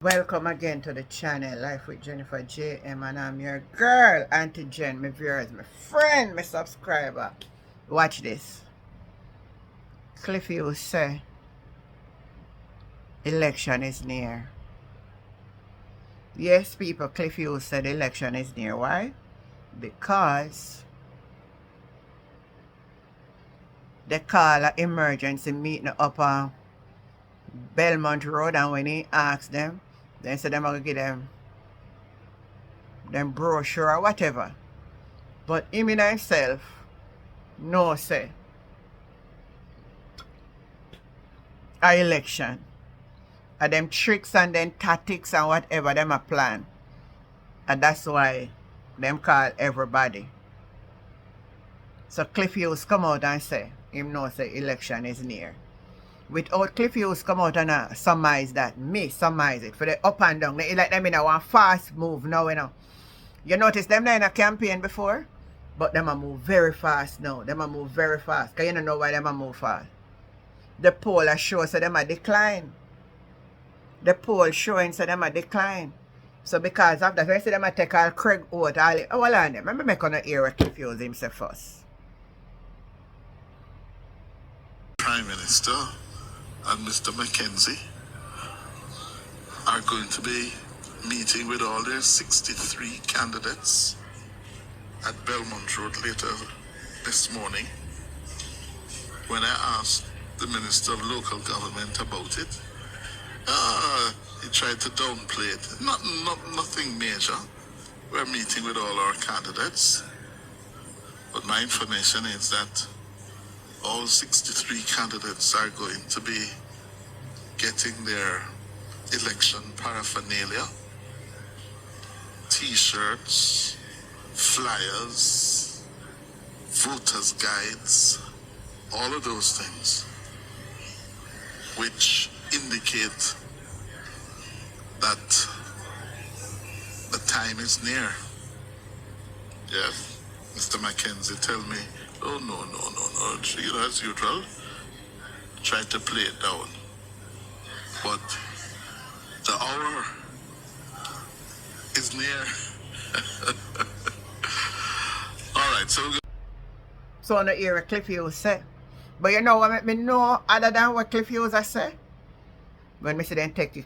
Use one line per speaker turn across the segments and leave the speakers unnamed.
Welcome again to the channel, Life with Jennifer JM, and I'm your girl, Auntie Jen, my viewers, my friend, my subscriber. Watch this. Cliffy will say, election is near. Yes, people, Cliffy will say the election is near. Why? Because they call an emergency meeting up on Belmont Road, and when he asked them, they said they're going to give them brochure or whatever. But him in himself, no say, a election. And them tricks and them tactics and whatever them a plan. And that's why them call everybody. So Cliff Hughes come out and say, him know say election is near. Without Cliff Hughes come out and summarize that, me summarize it for the up and down. They like them in a one fast move now, you know. You notice them in a campaign before, but them a move very fast now. Them a move very fast. Because you don't know why them a move fast. The poll a show so them a decline. The poll showing so them a decline. So because of that, when I see them a take all Craig out, all on them. Let me make on the ear Cliff Hughes himself first.
Prime Minister and Mr. Mackenzie are going to be meeting with all their 63 candidates at Belmont Road later this morning. When I asked the Minister of Local Government about it, he tried to downplay it. Nothing major. We're meeting with all our candidates. But my information is that all 63 candidates are going to be getting their election paraphernalia, t-shirts, flyers, voters' guides, all of those things, which indicate that the time is near. Yes, Mr. Mackenzie tell me, oh, no. You know, as usual, try to play it down. But the hour is near. All right,
so on the ear Cliff Hughes say. But you know what make me know other than what Cliff Hughes I say? When me see them take the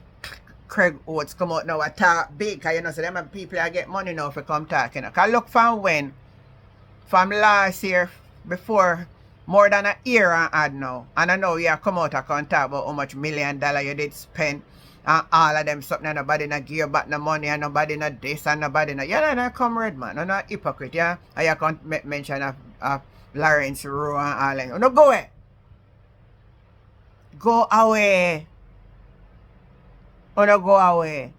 Craig Oates come out now and talk big, because you know, so them people are get money now for come talk, you know. Because look from when? From last year, before, more than a year and had now. And I know you come out and come talk about how much $1 million you did spend and all of them something, and nobody not give you back no money, and nobody not this and nobody not. You're not comrade, man. You're not hypocrite, yeah? And you can't make mention of Lawrence Rowe and all that. No, go away. Go away. Oh, no, go away.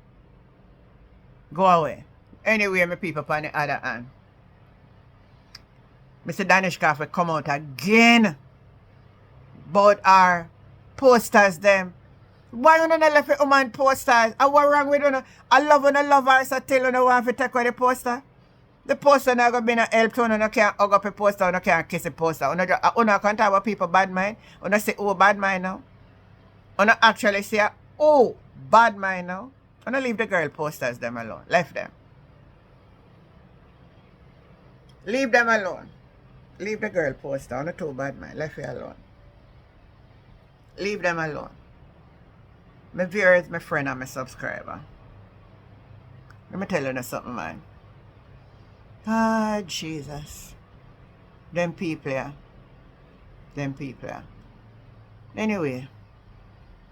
Go away. Anyway, my people on the other hand, Mr. Daniska will come out again about our posters them. Why you not left the woman posters? And what wrong with you? I love her, so tell you no want to take away the poster. The poster not going to be no help to you. You can't hug up a poster, you can't kiss a poster. You can't talk about people bad mind. You say, oh, bad mind now. You actually say, oh, bad mind now. You leave the girl posters them alone. Left them. Leave them alone. Leave the girl poster. I'm not too bad, man. Left you alone. Leave them alone. My viewers, my friend, and my subscriber. Let me tell you something, man. Ah, Jesus. Them people, yeah. Them people, yeah. Anyway,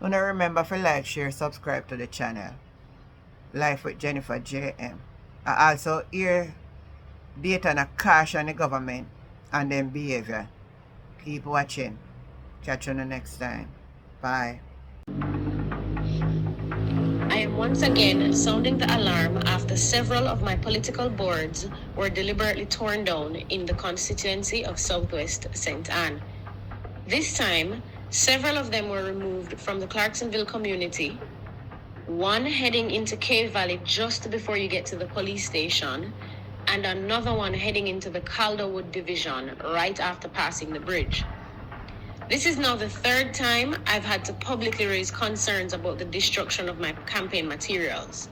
wanna remember to like, share, subscribe to the channel. Life with Jennifer JM. I also hear Dayton a caution the government and them behavior. Keep watching. Catch you the next time. Bye.
I am once again sounding the alarm after several of my political boards were deliberately torn down in the constituency of Southwest St. Anne. This time, several of them were removed from the Clarksonville community, one heading into Cave Valley just before you get to the police station, and another one heading into the Calderwood division right after passing the bridge. This is now the third time I've had to publicly raise concerns about the destruction of my campaign materials.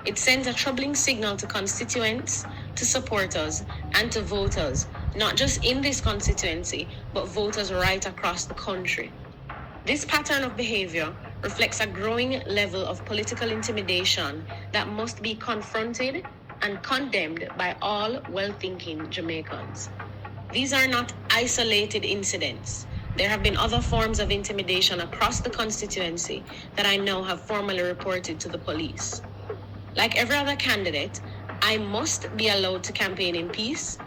It sends a troubling signal to constituents, to supporters, and to voters, not just in this constituency, but voters right across the country. This pattern of behavior reflects a growing level of political intimidation that must be confronted and condemned by all well-thinking Jamaicans. These are not isolated incidents. There have been other forms of intimidation across the constituency that I know have formally reported to the police. Like every other candidate, I must be allowed to campaign in peace.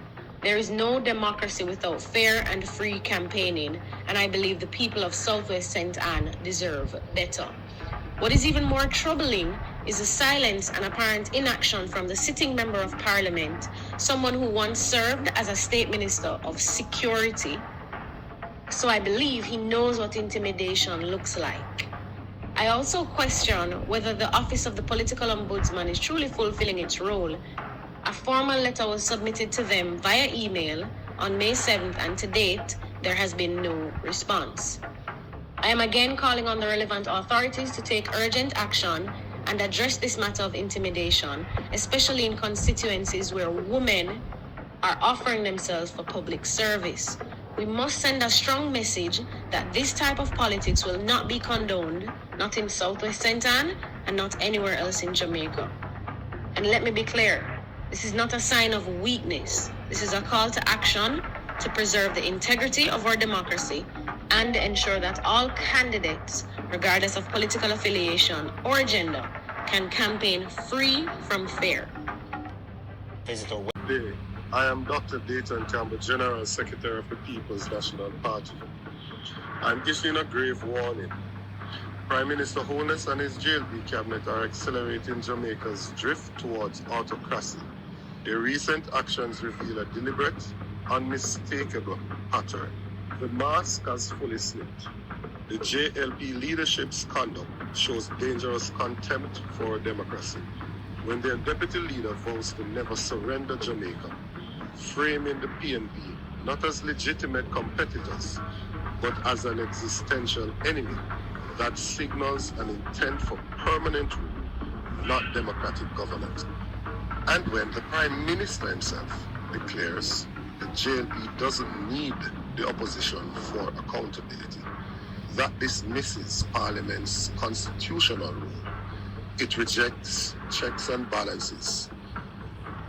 There is no democracy without fair and free campaigning, and I believe the people of Southwest St. Anne deserve better. What is even more troubling is the silence and apparent inaction from the sitting member of parliament, someone who once served as a state minister of security. So I believe he knows what intimidation looks like. I also question whether the Office of the Political Ombudsman is truly fulfilling its role. A formal letter was submitted to them via email on May 7th, and to date, there has been no response. I am again calling on the relevant authorities to take urgent action and address this matter of intimidation, especially in constituencies where women are offering themselves for public service. We must send a strong message that this type of politics will not be condoned, not in Southwest St. Anne and not anywhere else in Jamaica. And let me be clear, this is not a sign of weakness. This is a call to action to preserve the integrity of our democracy and ensure that all candidates, regardless of political affiliation or gender, can campaign free from fear.
I am Dr. Dayton Campbell, General Secretary of the People's National Party. I'm issuing a grave warning. Prime Minister Holness and his JLP cabinet are accelerating Jamaica's drift towards autocracy. Their recent actions reveal a deliberate, unmistakable pattern. The mask has fully slipped. The JLP leadership's conduct shows dangerous contempt for democracy. When their deputy leader vows to never surrender Jamaica, framing the PNP not as legitimate competitors, but as an existential enemy that signals an intent for permanent rule, not democratic governance. And when the Prime Minister himself declares the JLP doesn't need the opposition for accountability, that dismisses Parliament's constitutional role. It rejects checks and balances.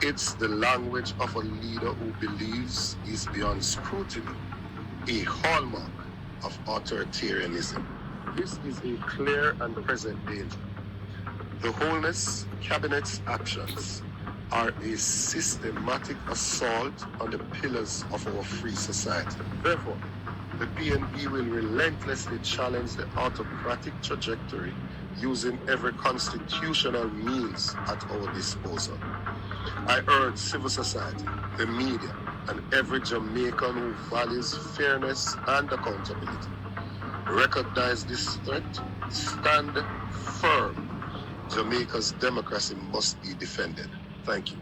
It's the language of a leader who believes he's beyond scrutiny, a hallmark of authoritarianism. This is a clear and present danger. The Holness Cabinet's actions are a systematic assault on the pillars of our free society. Therefore, the PNP will relentlessly challenge the autocratic trajectory using every constitutional means at our disposal. I urge civil society, the media, and every Jamaican who values fairness and accountability. Recognize this threat, stand firm. Jamaica's democracy must be defended. Thank you.